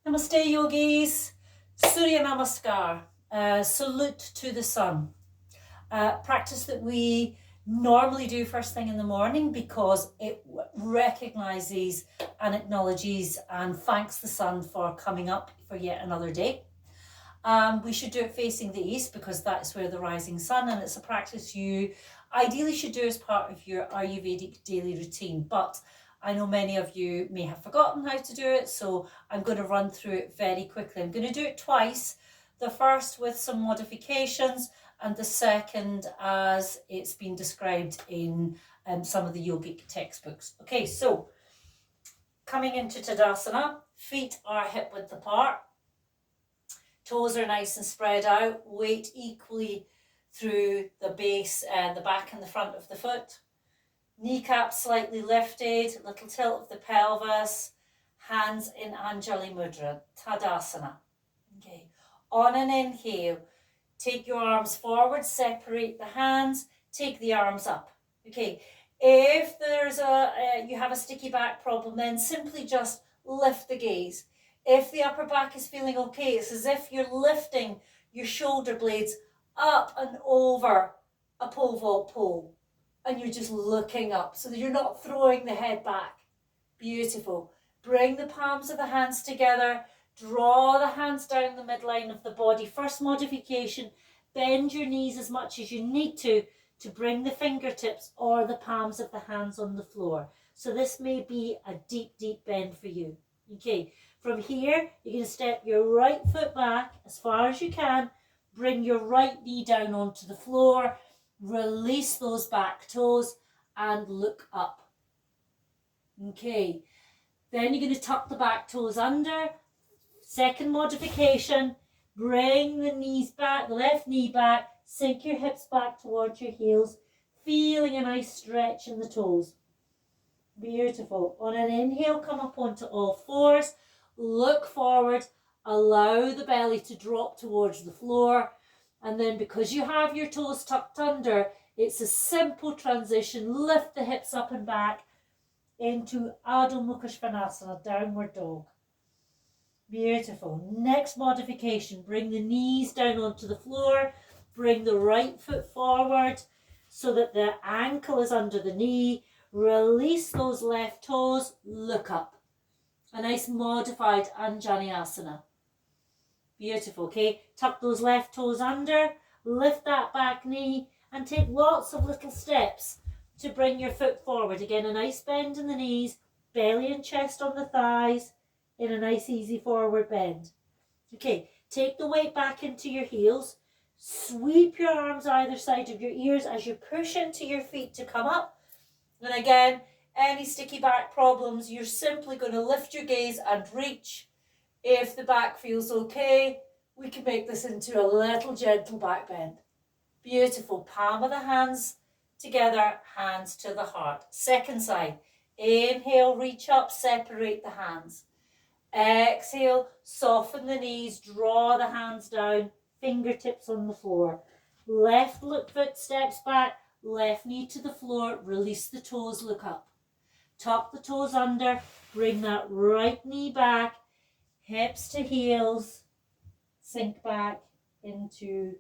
Namaste yogis, Surya Namaskar, salute to the sun. Practice that we normally do first thing in the morning because it recognizes and acknowledges and thanks the sun for coming up for yet another day. We should do it facing the east because that's where the rising sun, and it's a practice you ideally should do as part of your Ayurvedic daily routine. But I know many of you may have forgotten how to do it, so I'm going to run through it very quickly. I'm going to do it twice. The first with some modifications, and the second as it's been described in some of the yogic textbooks. Okay, so coming into Tadasana, feet are hip width apart. Toes are nice and spread out, weight equally through the base, the back and the front of the foot. Kneecaps slightly lifted, little tilt of the pelvis, hands in Anjali Mudra, Tadasana. Okay. On an inhale, take your arms forward, separate the hands, take the arms up. Okay. If there's you have a sticky back problem, then simply just lift the gaze. If the upper back is feeling okay, it's as if you're lifting your shoulder blades up and over a pole vault pole. And you're just looking up so that you're not throwing the head back. Beautiful. Bring the palms of the hands together. Draw the hands down the midline of the body. First modification, bend your knees as much as you need to bring the fingertips or the palms of the hands on the floor. So this may be a deep, deep bend for you. Okay, from here, you're going to step your right foot back as far as you can. Bring your right knee down onto the floor. Release those back toes and look up. Okay, then you're going to tuck the back toes under. Second modification, bring the knees back, the left knee back, sink your hips back towards your heels, feeling a nice stretch in the toes. Beautiful. On an inhale, come up onto all fours, look forward, allow the belly to drop towards the floor. And then because you have your toes tucked under, it's a simple transition. Lift the hips up and back into Adho Mukha Svanasana, downward dog. Beautiful. Next modification, bring the knees down onto the floor. Bring the right foot forward so that the ankle is under the knee. Release those left toes, look up. A nice modified Anjani asana. Beautiful, okay? Tuck those left toes under, lift that back knee, and take lots of little steps to bring your foot forward. Again, a nice bend in the knees, belly and chest on the thighs, in a nice easy forward bend. Okay, take the weight back into your heels, sweep your arms either side of your ears as you push into your feet to come up. And again, any sticky back problems, you're simply going to lift your gaze and reach. If the back feels okay, we can make this into a little gentle back bend. Beautiful. Palm of the hands together, hands to the heart. Second side. Inhale, reach up, separate the hands. Exhale, soften the knees, draw the hands down, fingertips on the floor. Left foot steps back, left knee to the floor, release the toes, look up. Tuck the toes under, bring that right knee back, hips to heels, sink back into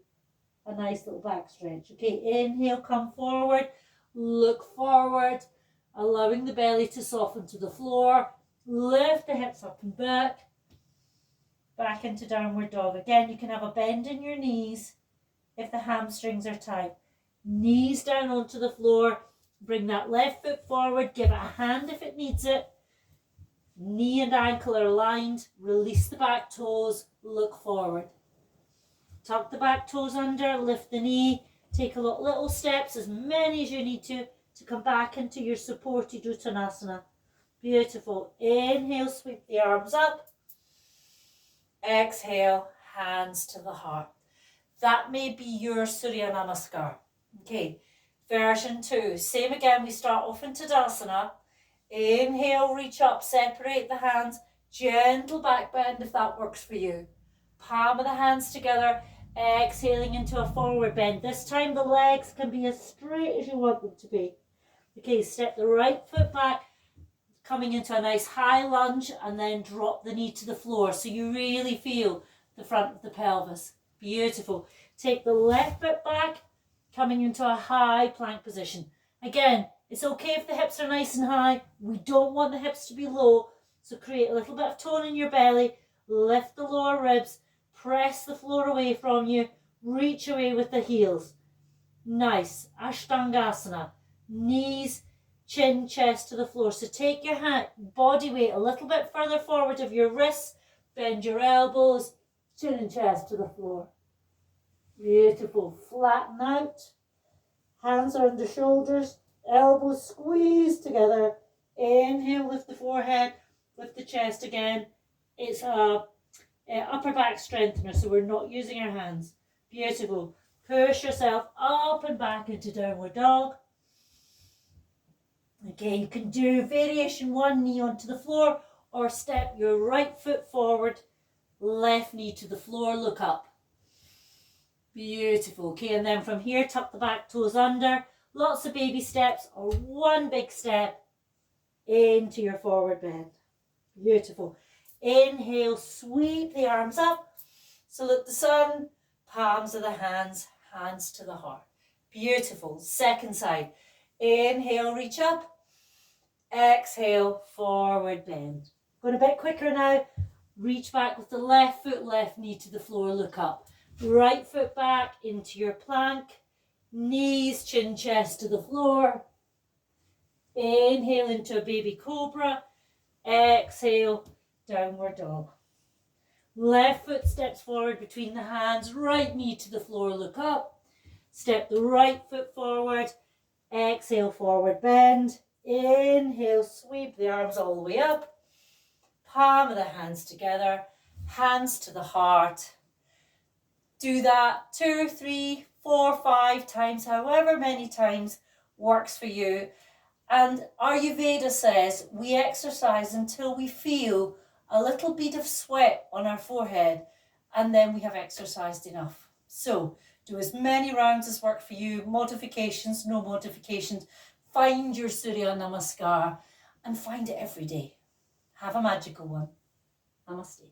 a nice little back stretch. Okay, inhale, come forward, look forward, allowing the belly to soften to the floor. Lift the hips up and back into downward dog. Again, you can have a bend in your knees if the hamstrings are tight. Knees down onto the floor. Bring that left foot forward. Give it a hand if it needs it. Knee and ankle are aligned. Release the back toes. Look forward. Tuck the back toes under. Lift the knee. Take a little steps, as many as you need to come back into your supported Uttanasana. Beautiful. Inhale, sweep the arms up. Exhale, hands to the heart. That may be your Surya Namaskar. Okay, version 2. Same again, we start off in Tadasana. Inhale, reach up, separate the hands. Gentle back bend if that works for you. Palm of the hands together, exhaling into a forward bend. This time the legs can be as straight as you want them to be. Okay, step the right foot back. coming into a nice high lunge, and then drop the knee to the floor so you really feel the front of the pelvis. Beautiful. Take the left foot back, coming into a high plank position. Again, it's okay if the hips are nice and high. We don't want the hips to be low, so create a little bit of tone in your belly. Lift the lower ribs, press the floor away from you, reach away with the heels. Nice. Ashtangasana. Knees, chin, chest to the floor. So take your body weight a little bit further forward of your wrists, bend your elbows, chin and chest to the floor. Beautiful. Flatten out. Hands are under shoulders, elbows squeeze together. Inhale, lift the forehead, lift the chest again. It's a upper back strengthener, so we're not using our hands. Beautiful. Push yourself up and back into downward dog. Okay, you can do variation 1, knee onto the floor, or step your right foot forward, left knee to the floor, look up. Beautiful. Okay, and then from here, tuck the back toes under. Lots of baby steps or one big step into your forward bend. Beautiful. Inhale, sweep the arms up. Salute the sun. Palms of the hands, hands to the heart. Beautiful. Second side. Inhale, reach up. Exhale, forward bend. Going a bit quicker now. Reach back with the left foot, left knee to the floor, look up. Right foot back into your plank. Knees, chin, chest to the floor. Inhale into a baby cobra. Exhale, downward dog. Left foot steps forward between the hands. Right knee to the floor, look up. Step the right foot forward. Exhale, forward bend. Inhale, sweep the arms all the way up. Palm of the hands together. Hands to the heart. Do that 2, 3, 4, 5 times, however many times works for you. And Ayurveda says we exercise until we feel a little bit of sweat on our forehead, and then we have exercised enough. So do as many rounds as work for you. Modifications, no modifications. Find your Surya Namaskar and find it every day. Have a magical one. Namaste.